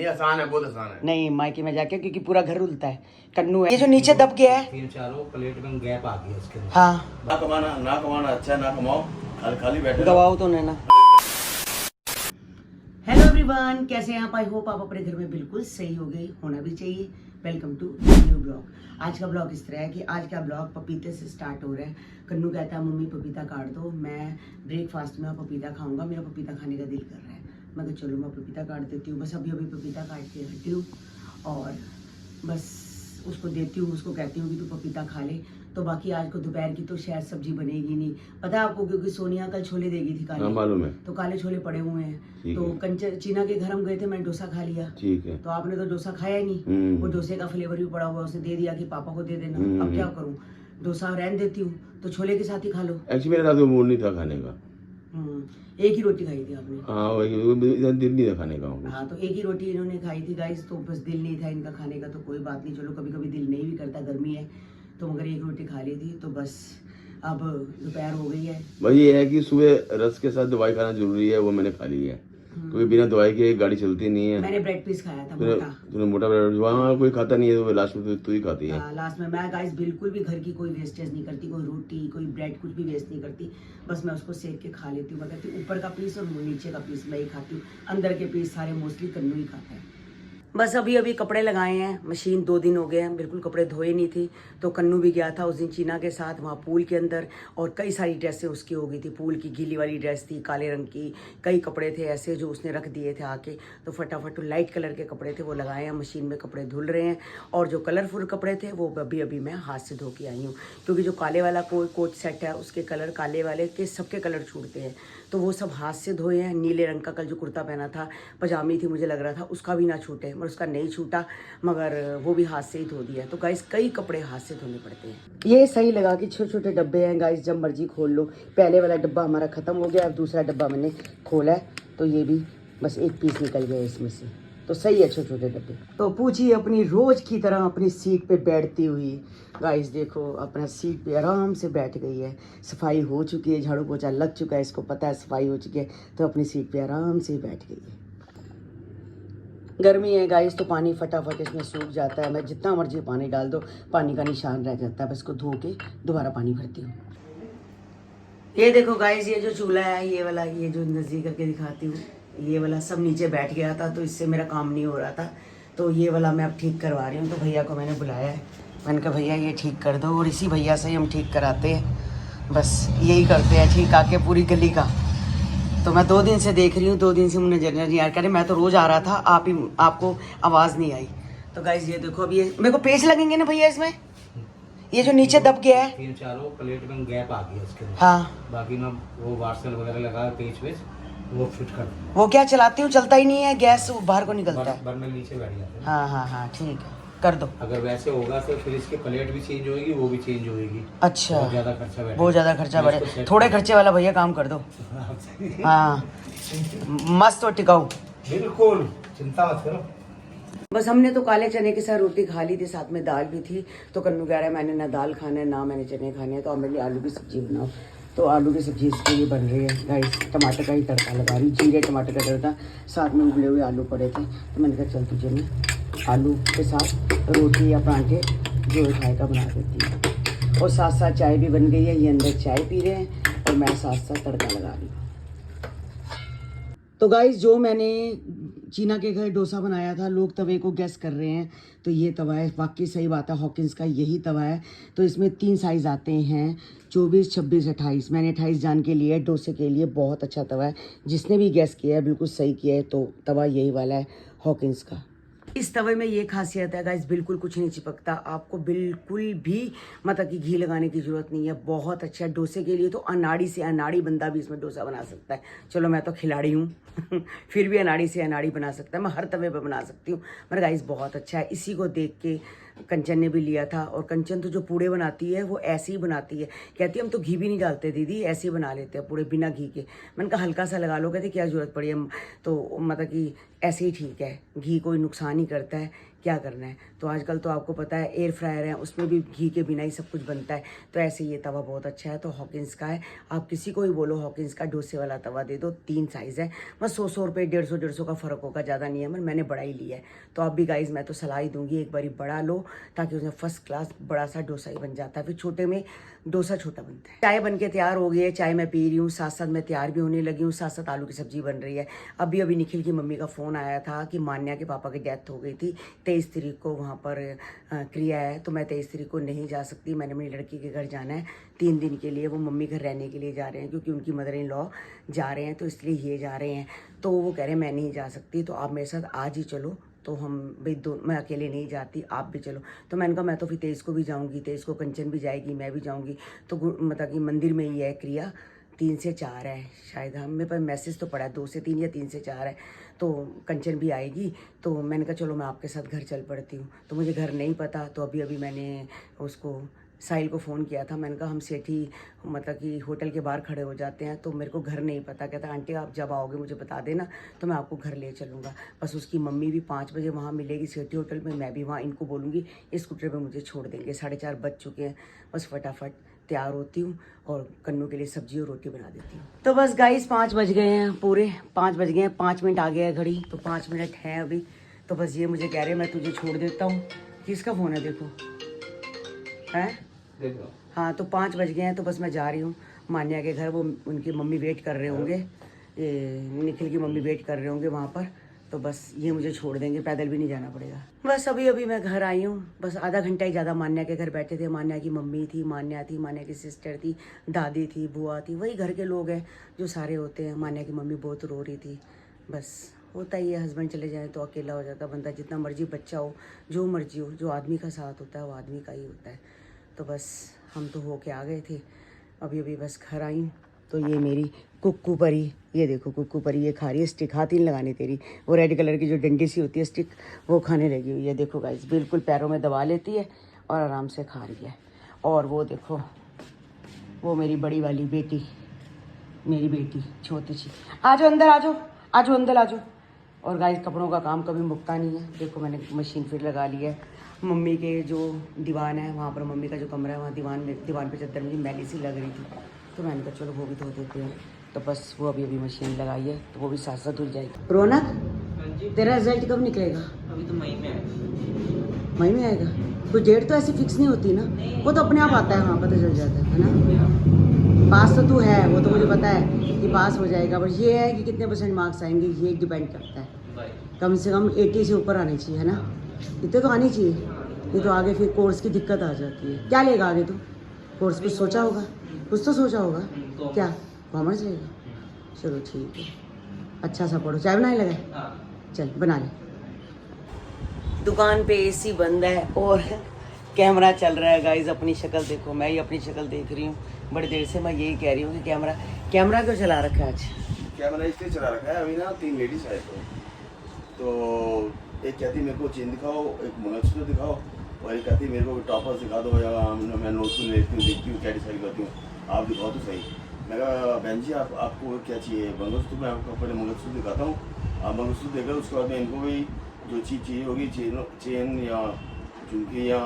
नहीं आसान है, बहुत आसान है। नहीं मायके में जाके, क्योंकि पूरा घर उलता है। कन्नू है ये जो नीचे दब गया है, 3-4 प्लेट में गैप आ गया इसके अंदर। हाँ ना कमाना अच्छा, ना कमाओ, खाली बैठे रहो। दबाओ तो नहीं ना। हेलो एवरीवन, कैसे हैं आप? आई होप आप अपने घर में बिल्कुल सही हो गए, होना भी चाहिए। Welcome to new blog. आज का ब्लॉग इस तरह है कि आज का ब्लॉग पपीते से स्टार्ट हो रहा है। कन्नू कहता है मम्मी पपीता काट दो, मैं ब्रेकफास्ट में पपीता खाऊंगा, मेरा पपीता खाने का दिल कर रहा है। मैं कहा चलो मैं पपीता काट देती हूँ, बस अभी पपीता काट के हटी हूँ और बस उसको देती हूँ, उसको कहती हूँ कि तू पपीता खा ले। तो बाकी आज को दोपहर की तो शायद सब्जी बनेगी नहीं, पता है आपको, क्योंकि सोनिया कल छोले देगी थी काले। मालूम है। तो काले छोले पड़े हुए हैं। तो चीना के घर हम गए थे, मैंने डोसा खा लिया। ठीक है। तो आपने तो डोसा खाया ही नहीं। वो डोसे का फ्लेवर भी पड़ा हुआ, उसने दे दिया कि पापा को दे देना। अब क्या करूँ, डोसा रहने देती हूँ, तो छोले के साथ ही खा लो। एक्चुअली मेरा रात को मूड नहीं था खाने का। एक ही रोटी खाई थी आपने? हाँ, दिल नहीं था खाने का। हाँ, तो एक ही रोटी इन्होंने खाई थी गाइस, तो बस दिल नहीं था इनका खाने का। तो कोई बात नहीं, चलो कभी कभी दिल नहीं भी करता, गर्मी है तो, मगर एक रोटी खा ली थी। तो बस अब दोपहर हो गई है। भाई ये है कि सुबह रस के साथ दवाई खाना जरूरी है, वो मैंने खा ली है, क्योंकि बिना दवाई के गाड़ी चलती नहीं है। मैंने ब्रेड पीस खाया था मोटा। तूने मोटा ब्रेड, वहाँ कोई खाता नहीं है, तो लास्ट में तू ही खाती है। लास्ट में मैं गाइस बिल्कुल भी घर की कोई वेस्टेज नहीं करती, कोई रोटी कोई ब्रेड कुछ भी वेस्ट नहीं करती। बस मैं उसको सेक के खा लेती हूँ। मैं कहती हूँ ऊपर का पीस और नीचे का पीस मैं ही खाती हूँ, अंदर के पीस सारे मोस्टली कन्नू ही खाता है। बस अभी कपड़े लगाए हैं, मशीन 2 दिन हो गए हैं, बिल्कुल कपड़े धोए नहीं थी। तो कन्नू भी गया था उस दिन चीना के साथ वहाँ पूल के अंदर, और कई सारी ड्रेसें उसकी हो गई थी। पूल की गीली वाली ड्रेस थी काले रंग की, कई कपड़े थे ऐसे जो उसने रख दिए थे आके। तो फटाफट लाइट कलर के कपड़े थे वो लगाए हैं, मशीन में कपड़े धुल रहे हैं। और जो कलरफुल कपड़े थे वो अभी मैं हाथ से धो के आई हूँ, क्योंकि जो काले वाला कोट सेट है उसके कलर, काले वाले के सबके कलर छूटते हैं, तो वो सब हाथ से धोए हैं। नीले रंग का कल जो कुर्ता पहना था, पजामी थी मुझे लग रहा था उसका भी ना छूटे, मगर उसका नहीं छूटा, मगर वो भी हाथ से ही धो दिया। तो गाइस कई कपड़े हाथ से धोने पड़ते हैं। ये सही लगा कि छोटे छोटे डब्बे हैं गाइस, जब मर्जी खोल लो। पहले वाला डब्बा हमारा खत्म हो गया, अब दूसरा डब्बा मैंने खोला है, तो ये भी बस एक पीस निकल गया इसमें से, तो सही है छोटे छोटे डब्बे। तो पूछिए अपनी रोज की तरह अपनी सीट पे बैठती हुई गाइस, देखो अपना सीट पे आराम से बैठ गई है। सफाई हो चुकी है, झाड़ू पोछा लग चुका है, इसको पता है सफाई हो चुकी है, तो अपनी सीट पे आराम से बैठ गई है। गर्मी है गाइस, तो पानी फटाफट इसमें सूख जाता है। मैं जितना मर्जी पानी डाल दो, पानी का निशान रह जाता है। बस इसको धो के दोबारा पानी भरती हूँ। ये देखो गाइस, ये जो चूल्हा है ये वाला, ये जो नज़दीक करके दिखाती हूँ, ये वाला सब नीचे बैठ गया था, तो इससे मेरा काम नहीं हो रहा था। तो ये वाला मैं अब ठीक करवा रही हूँ। तो भैया को मैंने बुलाया है, मैंने कहा भैया ये ठीक कर दो, और इसी भैया से ही हम ठीक कराते हैं। बस यही करते हैं ठीक आके पूरी गली का। तो मैं 2 दिन से देख रही हूँ, 2 दिन से मुझे नजर नहीं आ रहा, मैं तो रोज़ आ रहा था, आपको आवाज़ नहीं आई। तो गाइस ये देखो, अब ये मेरे को पेच लगेंगे ना भैया इसमें, ये जो नीचे दब गया है। 3-4 प्लेट में गैप आ गया इसके अंदर। हाँ, बाकी मैं वो वार्सल वगैरह लगा पेच वेच वो फिट कर दूँ। वो क्या चलाती हूँ, चलता ही नहीं है, गैस बाहर को निकलता है। बर्नर नीचे बैठ जाता है। हाँ ठीक है, कर दो। अगर वैसे होगा तो फिर इसके प्लेट भी चेंज होगी, वो भी चेंज होगी। अच्छा, बहुत ज़्यादा खर्चा बैठेगा। बहुत ज़्यादा खर्चा बढ़े, थोड़े खर्चे वाला भैया काम कर दो। हाँ मस्त और टिकाऊ, बिल्कुल चिंता मत करो। बस हमने तो काले चने के साथ रोटी खा ली थी, साथ में दाल भी थी। तो कन्नू कह रहा है मैंने ना दाल खाना है ना मैंने चने खाने हैं, तो हमारे लिए आलू की सब्जी बनाओ। तो आलू की सब्जी इसके लिए बन रही है गाइस, टमाटर का ही तड़का लगा रही, जीरे टमाटर का तड़का, साथ में उबले हुए आलू पड़े थे। तो मैंने कहा चल तुझे मैं आलू के साथ रोटी या परांठे जो खाएगा बना देती हूँ। और साथ साथ चाय भी बन गई है, ये अंदर चाय पी रहे हैं और मैं साथ साथ तड़का लगा रही हूँ। तो गाइस जो मैंने चीना के घर डोसा बनाया था, लोग तवे को गैस कर रहे हैं, तो ये तवा है, वाकई सही बात है, हॉकिंस का यही तवा है। तो इसमें 3 साइज़ आते हैं, 24, 26, 28। मैंने 28 जान के लिए डोसे के लिए बहुत अच्छा तवा है। जिसने भी गैस किया है बिल्कुल सही किया है, तो तवा यही वाला है हॉकिंस का। इस तवे में ये खासियत है गाइस, बिल्कुल कुछ नहीं चिपकता, आपको बिल्कुल भी मतलब कि घी लगाने की ज़रूरत नहीं है। बहुत अच्छा है डोसे के लिए, तो अनाड़ी से अनाड़ी बंदा भी इसमें डोसा बना सकता है। चलो मैं तो खिलाड़ी हूँ फिर भी अनाड़ी से अनाड़ी बना सकता है, मैं हर तवे पे बना सकती हूँ। मगर गाइस बहुत अच्छा है। इसी को देख के कंचन ने भी लिया था, और कंचन तो जो पूड़े बनाती है वो ऐसे ही बनाती है, कहती है हम तो घी भी नहीं डालते दीदी, ऐसे ही बना लेते हैं पूड़े बिना घी के। मैंने कहा हल्का सा लगा लो, कहते क्या ज़रूरत पड़ी है, तो मतलब कि ऐसे ही ठीक है, घी कोई नुकसान नहीं करता है, क्या करना है। तो आजकल तो आपको पता है एयर फ्रायर है, उसमें भी घी के बिना ही सब कुछ बनता है। तो ऐसे ये तवा बहुत अच्छा है, तो हॉकिंस का है। आप किसी को भी बोलो हॉकिंस का डोसे वाला तवा दे दो, 3 साइज़ है, बस 100 रुपये 150 का फ़र्क होगा, ज़्यादा नहीं है। मैंने बड़ा ही लिया है। तो आप भी गाइज़ मैं तो सलाह ही दूंगी एक बारी बड़ा लो, ताकि उसमें फर्स्ट क्लास बड़ा सा डोसा ही बन जाता है। फिर छोटे में डोसा छोटा बनता है। चाय बन के तैयार हो गई है, चाय मैं पी रही हूँ, साथ साथ मैं तैयार भी होने लगी हूँ, साथ साथ आलू की सब्जी बन रही है। अभी निखिल की मम्मी का फ़ोन आया था कि मान्या के पापा की डेथ हो गई थी। 23 तारीख को वहाँ पर क्रिया है, तो मैं 23 तारीख को नहीं जा सकती। मैंने मेरी लड़की के घर जाना है 3 दिन के लिए। वो मम्मी घर रहने के लिए जा रहे हैं, क्योंकि उनकी मदर इन लॉ जा रहे हैं, तो इसलिए ये जा रहे हैं। तो वो कह रहे हैं मैं नहीं जा सकती, तो आप मेरे साथ आज ही चलो। तो हम भाई मैं अकेले नहीं जाती, आप भी चलो। तो मैंने कहा मैं तो फिर 23 को भी जाऊंगी, 23 को कंचन भी जाएगी, मैं भी जाऊंगी। तो मतलब कि मंदिर में ही है क्रिया, 3 से 4 है शायद। हम मेरे पास मैसेज तो पड़ा है 2 से 3 या 3 से 4 है। तो कंचन भी आएगी, तो मैंने कहा चलो मैं आपके साथ घर चल पड़ती हूँ। तो मुझे घर नहीं पता, तो अभी मैंने उसको साहिल को फ़ोन किया था। मैंने कहा हम सेठी मतलब कि होटल के बाहर खड़े हो जाते हैं, तो मेरे को घर नहीं पता। कहता आंटी आप जब आओगे मुझे बता देना, तो मैं आपको घर ले चलूँगा। बस उसकी मम्मी भी 5 बजे वहाँ मिलेगी सेठी होटल में, मैं भी वहाँ इनको बोलूँगी स्कूटर पे मुझे छोड़ देंगे। 4:30 बज चुके हैं, बस फटाफट तैयार होती हूँ और कन्नू के लिए सब्जी और रोटी बना देती हूँ। तो बस गाइस 5 बज गए हैं, पूरे 5 बज गए हैं, 5 मिनट आ गया है घड़ी, तो 5 मिनट हैं अभी। तो बस ये मुझे कह रहे मैं तुझे छोड़ देता हूँ। किसका फ़ोन है देखो, है देखो। हाँ, तो 5 बज गए हैं, तो बस मैं जा रही हूँ मान्या के घर। वो उनकी मम्मी वेट कर रहे होंगे, ये निखिल की मम्मी वेट कर रहे होंगे वहाँ पर। तो बस ये मुझे छोड़ देंगे, पैदल भी नहीं जाना पड़ेगा। बस अभी मैं घर आई हूँ, बस आधा घंटा ही ज़्यादा। मान्या के घर बैठे थे, मान्या की मम्मी थी, मान्या थी, मान्या की सिस्टर थी, दादी थी, बुआ थी, वही घर के लोग हैं जो सारे होते हैं। मान्या की मम्मी बहुत रो रही थी। बस होता ही है, हस्बैंड चले जाए तो अकेला हो जाता बंदा। जितना मर्जी बच्चा हो, जो मर्जी हो, जो आदमी का साथ होता है वो आदमी का ही होता है। तो बस हम तो होके आ गए थे, अभी बस घर आई। तो ये मेरी कुक्कू परी, ये देखो कुक्कू परी ये खा रही है स्टिक। हाथ ही नहीं लगानी तेरी। वो रेड कलर की जो डंडी सी होती है स्टिक, वो खाने लगी हुई है। देखो गाइस बिल्कुल पैरों में दबा लेती है और आराम से खा रही है। और वो देखो वो मेरी बड़ी वाली बेटी, मेरी बेटी छोटी सी, आ जाओ अंदर, आ जाओ अंदर आ जाओ। और गाइस कपड़ों का काम कभी मुकता नहीं है। देखो मैंने मशीन फिर लगा ली है। मम्मी के जो दीवान है वहाँ पर, मम्मी का जो कमरा है वहाँ दीवान पे चद्दर मेरी मैली सी लग रही थी, तो मैंने कहा चलो वो भी धो देते हैं। तो बस वो अभी मशीन लगाई है, तो वो भी साथ साथ धुल जाएगी। रौनक तेरा रिजल्ट कब निकलेगा? अभी तो मई में आएगा। मई में आएगा? कोई डेट तो ऐसी फिक्स नहीं होती ना, वो तो अपने आप आता है, वहाँ पता चल जाता है ना। पास तो तू है, वो तो मुझे पता है कि पास हो जाएगा, बस ये है कि कितने % मार्क्स आएंगे ये डिपेंड करता है। कम से कम 80 से ऊपर आने चाहिए, है ना? इतने तो आनी चाहिए, ये तो आगे फिर कोर्स की दिक्कत आ जाती है। क्या लेगा आगे तू? कोर्स कुछ सोचा होगा? कुछ तो सोचा होगा। क्या कॉमर्स लेगा? चलो ठीक है, अच्छा सा पढ़ो। चाय बनाने लगा? चल बना ले। दुकान पे एसी बंद है और कैमरा चल रहा है। गाइज अपनी शक्ल देखो, मैं ही अपनी शक्ल देख रही हूँ बड़ी देर से। मैं यही कह रही हूँ कि कैमरा क्यों चला रखा है आज? कैमरा इसलिए चला रखा है, अभी ना 3 लेडीज आए तो एक कहती मेरे को चेन दिखाओ, एक मंगलसूत्र दिखाओ, और एक कहती मेरे को टॉपर्स दिखा दो, या मैं नोट्स लेती हूँ, देखती हूँ क्या डिसाइड करती हूँ, आप दिखाओ तो सही। मैं कहा बहन जी आपको क्या चाहिए? मंगलसूत्र? मैं आपको पहले मंगलसूत्र दिखाता हूँ, आप मंगलसूत्र देकर उसके बाद में इनको भी जो चीज़ चाहिए होगी, चेन या झुमकी या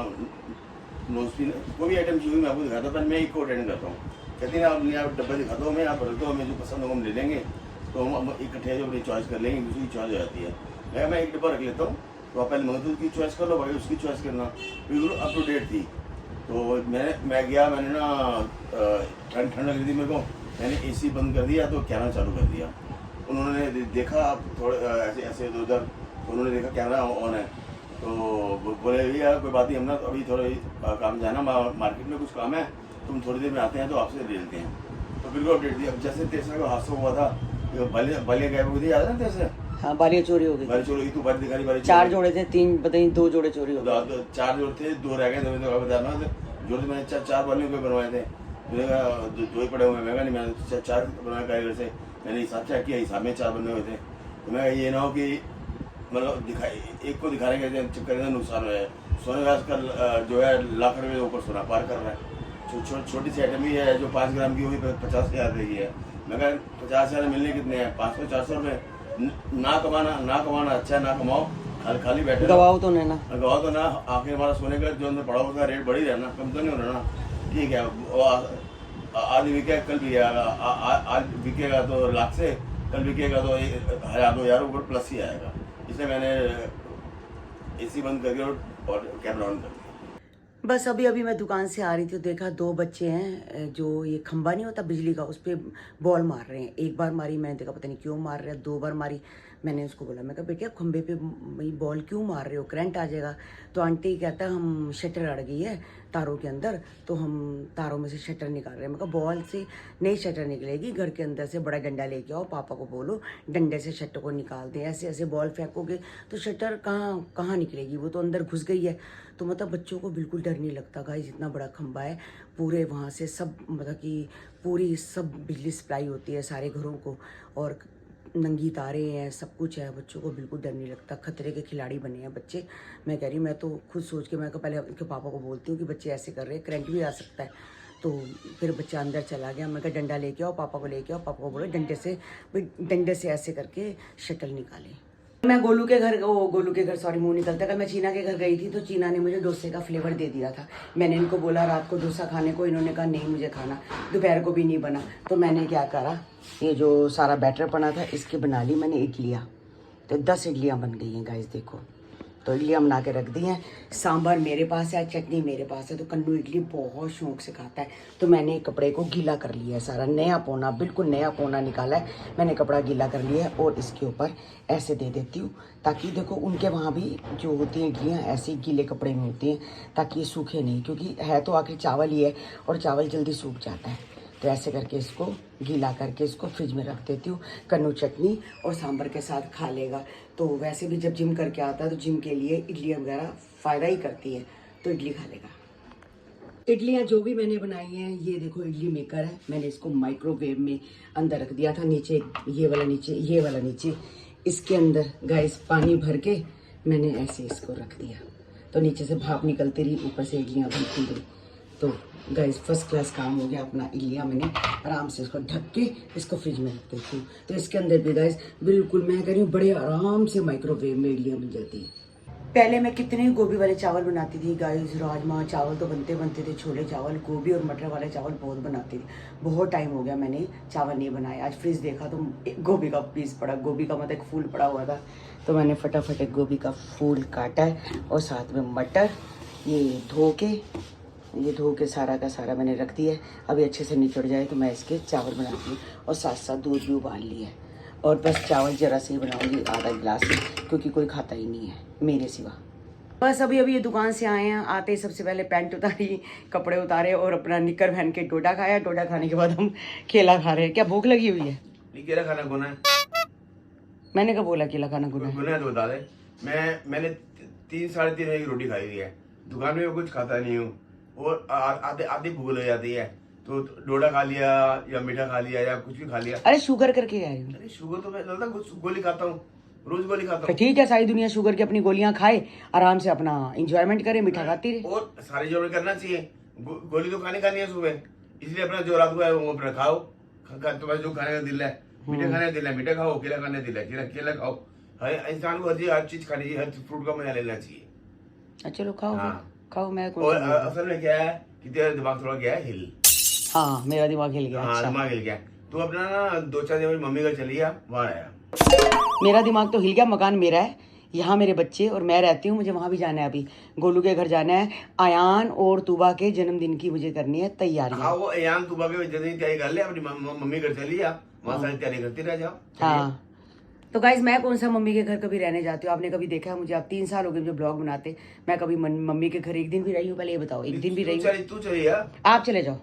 नोजपिन, कोई भी आइटम चाहिए मैं आपको दिखाता हूँ। पहले मैं एक को अटेंड करता हूँ। कहती है आप डब्बा दिखाता हूँ मैं, आप रख दो, हमें जो पसंद होगा हम ले लेंगे, तो हम इकट्ठे जो अपनी चॉइस कर लेंगे, दूसरी चॉइस हो जाती है। मैं एक डब्बा रख लेता हूँ, तो आप पहले मंगलसूत्र की चॉइस कर लो, भाई उसकी चॉइस करना। बिल्कुल अप टू डेट थी। तो मैं गया, मैंने ना ठंड लग रही थी मेरे को, मैंने AC बंद कर दिया, तो कैमरा चालू कर दिया। उन्होंने देखा थोड़े ऐसे उधर, तो उन्होंने देखा कैमरा ऑन है, तो बोले भैया कोई बात नहीं, हम ना अभी थोड़ा काम जाना मार्केट में, कुछ काम है, तुम थोड़ी देर में आते हैं तो आपसे ले लेते हैं। तो बिल्कुल अपडेट दिया। जैसे तेरे का हादसा हुआ था, बालियाँ गायब हो गई थी, याद है ना तेरे? हाँ बालियाँ चोरी हो गई। बाली चोरी, तू बाली दिखा रही, बाली 4 जोड़े थे, 3 बताइए, 2 जोड़े चोरी हो गए। 4 जोड़े थे, 2 रह गए थे। मैंने बताया जोड़े मैंने 4 बालियों को बनवाए थे, मैंने कहा 2 ही पड़े हुए। मैं नहीं, मैंने 4 बनवाए कारीगर से। मैंने हिसाब चेक किया, हिसाब में 4 बने हुए थे। तो मैं ये ना हो कि मतलब एक को दिखाने के चक्कर में नुकसान हो जाए। सोने का आजकल जो है लाख रुपये ऊपर सोना पार कर रहा है। छोटी सी आइटम ही है जो 5 ग्राम की होगी 50,000 देगी है। मैं कहा 50,000 मिलने कितने हैं? 500-400 रुपये। ना कमाना अच्छा, ना कमाओ, खाली बैठे गवाओ तो नहीं ना। गवा तो ना, आखिर हमारा सोने का जो अंदर पड़ा हुआ था रेट बढ़ ही रहना, कम तो नहीं हो रहा ना। ठीक है, वो आज बिकेगा कल बिकेगा, आज बिकेगा तो लाख से, कल बिकेगा तो 1000-2000 ऊपर प्लस ही आएगा। इसलिए मैंने एसी बंद करके और कैमरा ऑन कर दिया। बस अभी अभी मैं दुकान से आ रही थी तो देखा 2 बच्चे हैं जो ये खंबा नहीं होता बिजली का, उस पर बॉल मार रहे हैं। एक बार मारी, मैंने देखा पता नहीं क्यों मार रहे हैं। 2 बार मारी, मैंने उसको बोला, मैं कहा बेटे आप खंबे पे बॉल क्यों मार रहे हो, करंट आ जाएगा। तो आंटी कहता हम शटर अड़ गई है तारों के अंदर, तो हम तारों में से शटर निकाल रहे हैं। मैं कहा बॉल से नहीं शटर निकलेगी, घर के अंदर से बड़ा डंडा लेके आओ, पापा को बोलो डंडे से शटर को निकाल दें। ऐसे ऐसे बॉल फेंकोगे तो शटर कहाँ निकलेगी, वो तो अंदर घुस गई है। तो मतलब बच्चों को बिल्कुल डर नहीं लगता गाइस, इतना बड़ा खंबा है, पूरे वहाँ से सब मतलब कि पूरी सब बिजली सप्लाई होती है सारे घरों को, और नंगी तारे हैं, सब कुछ है। बच्चों को बिल्कुल डर नहीं लगता, खतरे के खिलाड़ी बने हैं बच्चे। मैं कह रही मैं तो खुद सोच के मैं पहले उनके पापा को बोलती हूँ कि बच्चे ऐसे कर रहे हैं, करंट भी आ सकता है। तो फिर बच्चा अंदर चला गया, मैं कहा डंडा लेके आओ, पापा को लेके आओ, पापा को बोलो डंडे से ऐसे करके शटल निकाले। मैं गोलू के घर सॉरी मुंह निकलता, कल मैं चीना के घर गई थी तो चीना ने मुझे डोसे का फ्लेवर दे दिया था। मैंने इनको बोला रात को डोसा खाने को, इन्होंने कहा नहीं मुझे खाना, दोपहर को भी नहीं बना। तो मैंने क्या करा, ये जो सारा बैटर बना था इसकी बना ली मैंने इडलियाँ। तो 10 इडलियाँ बन गई हैं गाइस, देखो। तो इडलियाँ बना के रख दी हैं। सांभर मेरे पास है, चटनी मेरे पास है। तो कन्नू इडली बहुत शौक से खाता है, तो मैंने कपड़े को गीला कर लिया है सारा, नया पौना, बिल्कुल नया पौना निकाला है मैंने, कपड़ा गीला कर लिया है। और इसके ऊपर ऐसे दे देती हूँ ताकि देखो उनके वहाँ भी जो होती हैं इडलियाँ ऐसे गीले कपड़े में होती हैं, ताकि ये सूखे नहीं, क्योंकि है तो आखिर चावल ही है और चावल जल्दी सूख जाता है। तो ऐसे करके इसको गीला करके इसको फ्रिज में रख देती हूँ। कन्नू चटनी और सांभर के साथ खा लेगा। तो वैसे भी जब जिम करके आता है तो जिम के लिए इडलियाँ वगैरह फ़ायदा ही करती है, तो इडली खा लेगा। इडलियाँ जो भी मैंने बनाई हैं, ये देखो इडली मेकर है, मैंने इसको माइक्रोवेव में अंदर रख दिया था, नीचे ये वाला नीचे इसके अंदर गाइस पानी भर के मैंने ऐसे इसको रख दिया। तो नीचे से भाप निकलती रही, ऊपर से इडलियाँ बनती गई। तो गाइस फर्स्ट क्लास काम हो गया अपना। इडलियाँ मैंने आराम से इसको ढक के इसको फ्रिज में रख देती हूँ। तो इसके अंदर भी गाइस बिल्कुल मैं कह रही हूँ बड़े आराम से माइक्रोवेव में इडलियाँ बन जाती है। पहले मैं कितने गोभी वाले चावल बनाती थी गाइस, राजमा चावल तो बनते थे, छोले चावल, गोभी और मटर वाले चावल बहुत बनाती थी। बहुत टाइम हो गया मैंने चावल नहीं बनाए। आज फ्रिज देखा तो एक गोभी का पीस पड़ा, गोभी का मतलब एक फूल पड़ा हुआ था, तो मैंने फटाफट एक गोभी का फूल काटा है और साथ में मटर ये धो के सारा का सारा मैंने रख दिया है। अभी अच्छे से निचड़ जाए तो मैं इसके चावल बनाती हूँ, और साथ साथ दूध भी उबाल लिया है। और बस चावल जरा से ही बनाऊंगी, आधा गिलास, क्योंकि कोई खाता ही नहीं है मेरे सिवा। बस अभी ये दुकान से आए हैं, आते ही सबसे पहले पैंट उतारी, कपड़े उतारे और अपना निक्कर पहन के डोडा खाया। डोडा खाने के बाद हम केला खा रहे हैं। क्या भूख लगी हुई है? केला खाना गुना है। मैंने कब बोला केला खाना गुना है? गुना है तो बता दे। मैंने 3-3.5 बजे की रोटी खाई हुई है, दुकान में कुछ खाता नहीं हूँ, और आधी भूख लग जाती है तो डोडा खा लिया या मीठा खा लिया या कुछ भी खा लिया। अरे शुगर करके आए हो? अरे शुगर तो मैं लगता कुछ गोली खाता हूँ, रोज गोली खाता हूँ। ठीक है, सारी दुनिया शुगर की अपनी गोलियां खाए, आराम से अपना एंजॉयमेंट करे, मीठा खाती रहे। और सारी जो करना चाहिए, गोली तो खानी है सुबह, इसलिए अपना जो रात को है वो अपना खाओ। तुम्हारा जो खाने का दिल है, मीठा खाने का दिल है मीठा खाओ, केला खाने का दिल है केला खाओ। हर इंसान को हर चीज खानी चाहिए, हर फ्रूट का मजा लेना चाहिए। चलो खाओ। हाँ। खाओ। मैं और असल में क्या है कि तेरा दिमाग थोड़ा गया है हिल। हाँ मेरा दिमाग हिल गया। हाँ, दिमाग हिल गया। तू अपना ना 2-4 दिन मम्मी घर चली गया, वहाँ आया। मेरा दिमाग तो हिल गया, मकान मेरा है, यहाँ मेरे बच्चे और मैं रहती हूँ, मुझे वहाँ भी जाना है। अभी गोलू के घर जाना है, अयान और तुबा के जन्मदिन की मुझे करनी है तैयारी। हाँ, वो अयान तुबा के जन्मदिन की तैयारी कर ले, अपनी मम्मी घर चली जा, वहाँ सारी तैयारी करती रह जाओ। हाँ तो गाइज मैं कौन सा मम्मी के घर कभी रहने जाती हूँ? आपने कभी देखा है मुझे? आप 3 साल हो गए मुझे ब्लॉग बनाते, मैं कभी मम्मी के घर एक दिन भी रही हूँ? पहले ये बताओ, एक दिन भी रही हूँ? तू चली यार, आप चले जाओ।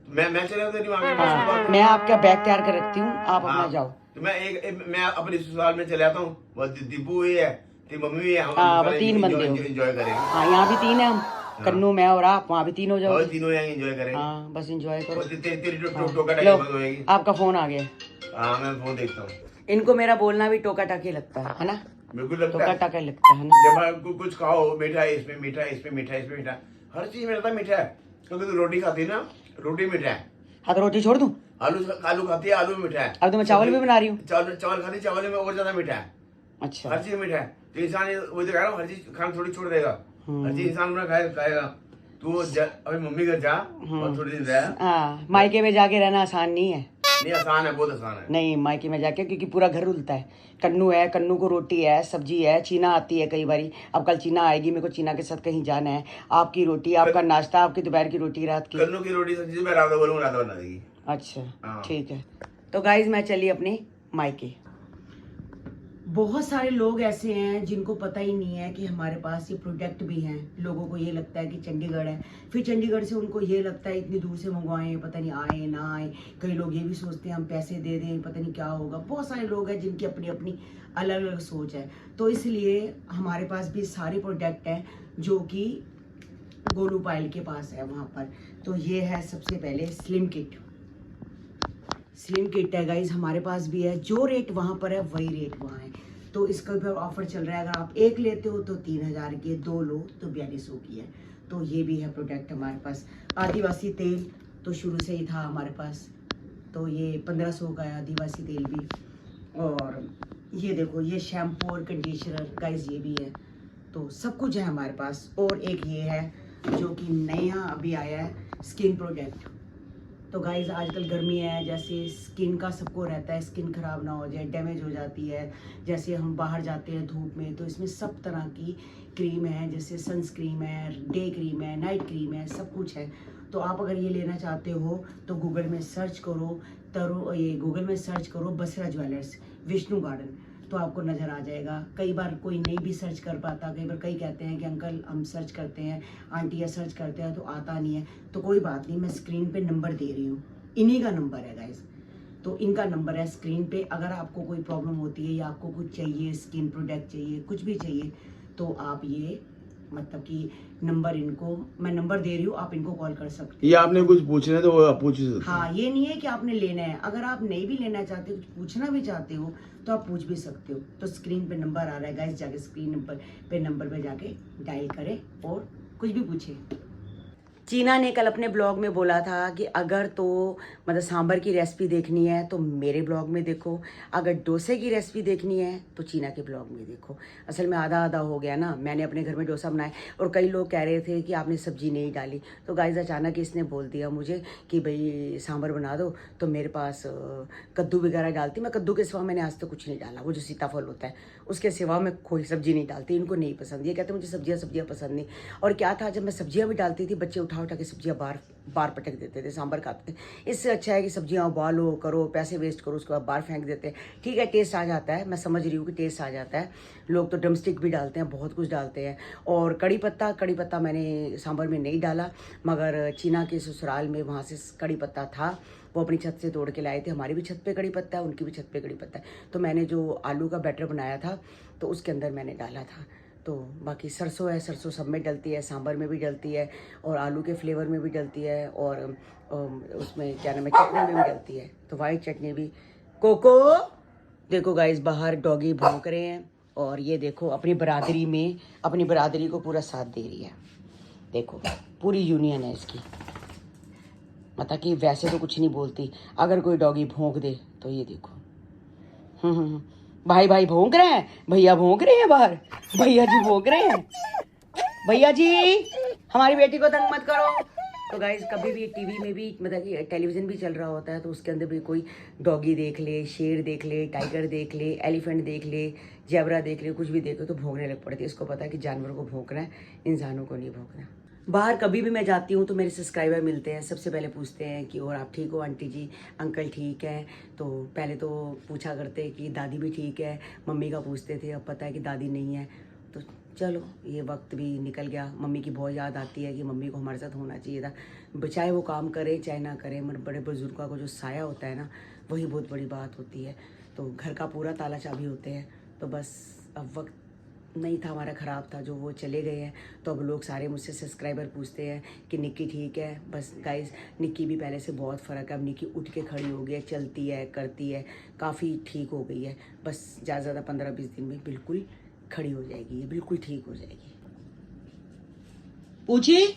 मैं चले हाँ, मैं आपका बैग तैयार कर रखती हूँ, आप अपना जाओ। तो मैं अपने ससुराल में चले आता हूँ, दीपू भी है, तेरी मम्मी भी है, हाँ वो 3 बंदे हो, एंजॉय करेंगे। हाँ यहाँ भी 3 है हम, कन्नू मैं और आप, वहाँ भी 3 हो जाओ। तीनों यहाँ एंजॉय करेंगे। हाँ बस एंजॉय करो। तेरी टोका टाकी बंद होएगी। आपका फोन आ गया। हाँ मैं फोन देखता हूँ। इनको मेरा बोलना भी टोका टाकी लगता है ना? बिल्कुल लगता टोका है, टाका लगता है ना? जब कुछ खाओ, मीठा है इसमें, मीठा है इसमें, मीठा है इसमें, मीठा हर चीज में रहता मीठा है। क्योंकि तू रोटी खाती है ना, रोटी मीठा है। हाँ तो रोटी छोड़ दूं? आलू खाती है, आलू मीठा है। अब तो मैं चावल भी बना रही हूँ। चावल खाती, चावल में और ज्यादा मीठा है। अच्छा हर चीज मीठा है। तो इंसान वही तो कह रहा हूँ, हर चीज खाना थोड़ी छोड़ देगा, हर चीज इंसान अपना खाएगा। तू अभी मम्मी घर जा और थोड़ी दिन रह। हाँ, मायके में जाके रहना आसान नहीं है। नहीं आसान है, बहुत आसान है। नहीं, मायके में जाके, क्योंकि पूरा घर रुलता है। कन्नू है, कन्नू को रोटी है, सब्जी है, चीना आती है कई बारी। अब कल चीना आएगी, मेरे को चीना के साथ कहीं जाना है। आपकी रोटी, आपका नाश्ता, आपकी दोपहर की रोटी, रात की। कन्नू की रोटी सब्जी मैं राधा बोलूँगा, राधा बना देगी। अच्छा, हाँ। ठीक है। तो गाइज मैं चली अपने मायके। बहुत सारे लोग ऐसे हैं जिनको पता ही नहीं है कि हमारे पास ये प्रोडक्ट भी हैं। लोगों को ये लगता है कि चंडीगढ़ है, फिर चंडीगढ़ से उनको ये लगता है इतनी दूर से मंगवाएं, पता नहीं आए ना आए। कई लोग ये भी सोचते हैं हम पैसे दे दें, पता नहीं क्या होगा। बहुत सारे लोग हैं जिनकी अपनी अपनी अलग अलग सोच है। तो इसलिए हमारे पास भी सारे प्रोडक्ट हैं जो कि गोलू पायल के पास है वहाँ पर। तो ये है सबसे पहले स्लिम किट। स्लिम किट है गाइज, हमारे पास भी है। जो रेट वहाँ पर है वही रेट वहाँ है। तो इसका भी ऑफर चल रहा है। अगर आप एक लेते हो तो 3000 की, 2 लो तो 4200 की है। तो ये भी है प्रोडक्ट हमारे पास। आदिवासी तेल तो शुरू से ही था हमारे पास, तो ये 1500 का है आदिवासी तेल भी। और ये देखो, ये शैम्पू और कंडीशनर गाइज ये भी है। तो सब कुछ है हमारे पास। और एक ये है जो कि नया अभी आया है, स्किन प्रोडक्ट। तो गाइज आजकल गर्मी है, जैसे स्किन का सबको रहता है स्किन खराब ना हो जाए, डैमेज हो जाती है। जैसे हम बाहर जाते हैं धूप में, तो इसमें सब तरह की क्रीम है, जैसे सनस्क्रीम है, डे क्रीम है, नाइट क्रीम है, सब कुछ है। तो आप अगर ये लेना चाहते हो तो गूगल में सर्च करो गूगल में सर्च करो बसरा ज्वेलर्स, विष्णु गार्डन, तो आपको नज़र आ जाएगा। कई बार कोई नहीं भी सर्च कर पाता, कई बार कई कहते हैं कि अंकल हम सर्च करते हैं, आंटियाँ सर्च करते हैं तो आता नहीं है। तो कोई बात नहीं, मैं स्क्रीन पे नंबर दे रही हूँ, इन्हीं का नंबर है गाइस। तो इनका नंबर है स्क्रीन पे। अगर आपको कोई प्रॉब्लम होती है या आपको कुछ चाहिए, स्किन प्रोडक्ट चाहिए, कुछ भी चाहिए, तो आप ये मतलब कि नंबर, इनको मैं नंबर दे रही हूँ, आप इनको कॉल कर सकते हैं। ये आपने कुछ पूछना है तो वो आप पूछ सकते हैं। हाँ, ये नहीं है कि आपने लेना है। अगर आप नहीं भी लेना चाहते, कुछ पूछना भी चाहते हो, तो आप पूछ भी सकते हो। तो स्क्रीन पे नंबर आ रहा है गाइस, जाके स्क्रीन पे जाके डायल करें और कुछ भी पूछे। चीना ने कल अपने ब्लॉग में बोला था कि अगर तो मतलब सांभर की रेसिपी देखनी है तो मेरे ब्लॉग में देखो, अगर डोसे की रेसिपी देखनी है तो चीना के ब्लॉग में देखो। असल में आधा आधा हो गया ना, मैंने अपने घर में डोसा बनाया और कई लोग कह रहे थे कि आपने सब्जी नहीं डाली। तो गाइस अचानक इसने बोल दिया मुझे कि भाई सांभर बना दो, तो मेरे पास कद्दू वगैरह डालती। मैं कद्दू के सिवा मैंने आज तक कुछ नहीं डाला, वो जो सीताफल होता है उसके सिवा मैं कोई सब्जी नहीं डालती। इनको नहीं पसंद, ये कहते मुझे सब्जियाँ पसंद नहीं। और क्या था, जब मैं सब्जियाँ भी डालती थी बच्चे उठा के सब्जियाँ बार पटक देते थे, सांभर खाते थे। इससे अच्छा है कि सब्जियाँ उबालो, करो, पैसे वेस्ट करो, उसके बाद बाहर फेंक देते हैं। ठीक है, टेस्ट आ जाता है, मैं समझ रही हूँ कि टेस्ट आ जाता है। लोग तो ड्रमस्टिक भी डालते हैं, बहुत कुछ डालते हैं। और कड़ी पत्ता मैंने सांभर में नहीं डाला, मगर चीना के ससुराल में वहाँ से कड़ी पत्ता था, वो अपनी छत से तोड़ के लाए थे। हमारी भी छत पे कड़ी पत्ता है, उनकी भी छत पे कड़ी पत्ता है। तो मैंने जो आलू का बैटर बनाया था तो उसके अंदर मैंने डाला था। तो बाकी सरसों है, सरसों सब में डलती है, सांभर में भी डलती है और आलू के फ्लेवर में भी डलती है और उसमें क्या नाम है, चटनी में भी डलती है। तो वाइट चटनी भी। कोको देखो गाइस, बाहर डॉगी भौंक रहे हैं और ये देखो अपनी बरादरी को पूरा साथ दे रही है। देखो पूरी यूनियन है इसकी, मतलब कि वैसे तो कुछ नहीं बोलती, अगर कोई डॉगी भौंक दे तो ये देखो। भाई भौंक रहे हैं, भैया भौंक रहे हैं बाहर, भैया जी भौंक रहे हैं। भैया जी हमारी बेटी को तंग मत करो। तो गाइज कभी भी टीवी में भी मतलब कि टेलीविज़न भी चल रहा होता है तो उसके अंदर भी कोई डॉगी देख ले, शेर देख ले, टाइगर देख ले, एलिफेंट देख ले, जेब्रा देख ले, कुछ भी देखो तो भौंकने लग पड़ती है। इसको पता है कि जानवरों को भौंकना है, इंसानों को नहीं भौंकना। बाहर कभी भी मैं जाती हूँ तो मेरे सब्सक्राइबर मिलते हैं, सबसे पहले पूछते हैं कि और आप ठीक हो आंटी जी, अंकल ठीक है। तो पहले तो पूछा करते कि दादी भी ठीक है, मम्मी का पूछते थे, अब पता है कि दादी नहीं है। तो चलो ये वक्त भी निकल गया। मम्मी की बहुत याद आती है कि मम्मी को हमारे साथ होना चाहिए था, चाहे वो काम करे चाहे ना करे। मतलब बड़े बुजुर्गों को जो साया होता है ना, वही बहुत बड़ी बात होती है। तो घर का पूरा ताला चाबी होते हैं। तो बस अब वक्त नहीं था हमारा, ख़राब था जो वो चले गए हैं। तो अब लोग सारे मुझसे सब्सक्राइबर पूछते हैं कि निक्की ठीक है। बस गाइस निक्की भी पहले से बहुत फ़र्क है। अब निक्की उठ के खड़ी हो गई है, चलती है, करती है, काफ़ी ठीक हो गई है। बस ज़्यादा 15-20 दिन में बिल्कुल खड़ी हो जाएगी, ये बिल्कुल ठीक हो जाएगी। पूछी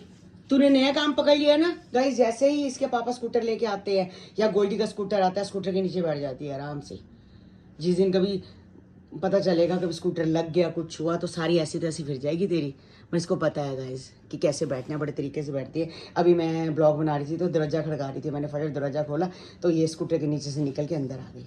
तूने नया काम पकड़ लिया ना गाइस। जैसे ही इसके पापा स्कूटर लेके आते हैं या गोल्डी का स्कूटर आता है, स्कूटर के नीचे बैठ जाती है आराम से। जिस दिन कभी पता चलेगा कि स्कूटर लग गया, कुछ हुआ तो सारी ऐसी तो ऐसी फिर जाएगी तेरी। मैं इसको पता है गाइस कि कैसे बैठना है, बड़े तरीके से बैठती है। अभी मैं ब्लॉग बना रही थी तो दरवाज़ा खड़का रही थी, मैंने फटाफट दरवाज़ा खोला तो ये स्कूटर के नीचे से निकल के अंदर आ गई।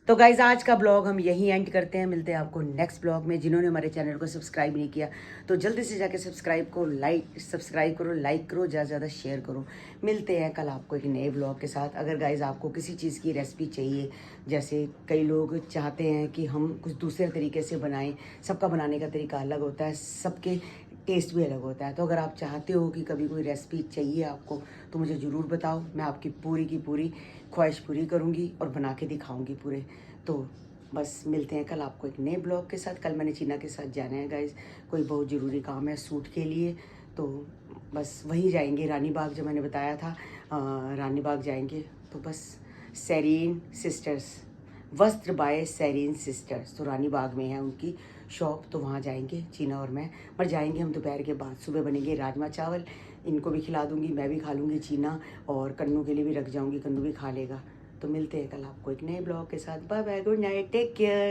तो गाइज आज का ब्लॉग हम यहीं एंड करते हैं। मिलते हैं आपको नेक्स्ट ब्लॉग में। जिन्होंने हमारे चैनल को सब्सक्राइब नहीं किया तो जल्दी से जाके सब्सक्राइब करो, सब्सक्राइब करो, लाइक करो, ज़्यादा से ज़्यादा शेयर करो। मिलते हैं कल आपको एक नए ब्लॉग के साथ। अगर गाइज आपको किसी चीज़ की रेसिपी चाहिए, जैसे कई लोग चाहते हैं कि हम कुछ दूसरे तरीके से बनाएं, सबका बनाने का तरीका अलग होता है, सबके टेस्ट भी अलग होता है। तो अगर आप चाहते हो कि कभी कोई रेसिपी चाहिए आपको तो मुझे ज़रूर बताओ, मैं आपकी पूरी की पूरी ख्वाहिश पूरी करूँगी और बना के दिखाऊँगी पूरे। तो बस मिलते हैं कल आपको एक नए ब्लॉग के साथ। कल मैंने चीना के साथ जाना है गाइज, कोई बहुत ज़रूरी काम है सूट के लिए, तो बस वहीं जाएंगे रानी बाग, जो मैंने बताया था रानी बाग जाएंगे। तो बस सेरीन सिस्टर्स, वस्त्र बाय सेरीन सिस्टर्स, तो रानी बाग में है उनकी शॉप, तो वहाँ जाएंगे चीना और मैं। पर जाएंगे हम दोपहर के बाद, सुबह बनेंगे राजमा चावल, इनको भी खिला दूँगी, मैं भी खा लूँगी, चीना और कन्नू के लिए भी रख जाऊँगी, कन्नू भी खा लेगा। तो मिलते हैं कल आपको एक नए ब्लॉग के साथ। Bye bye, good night, take care.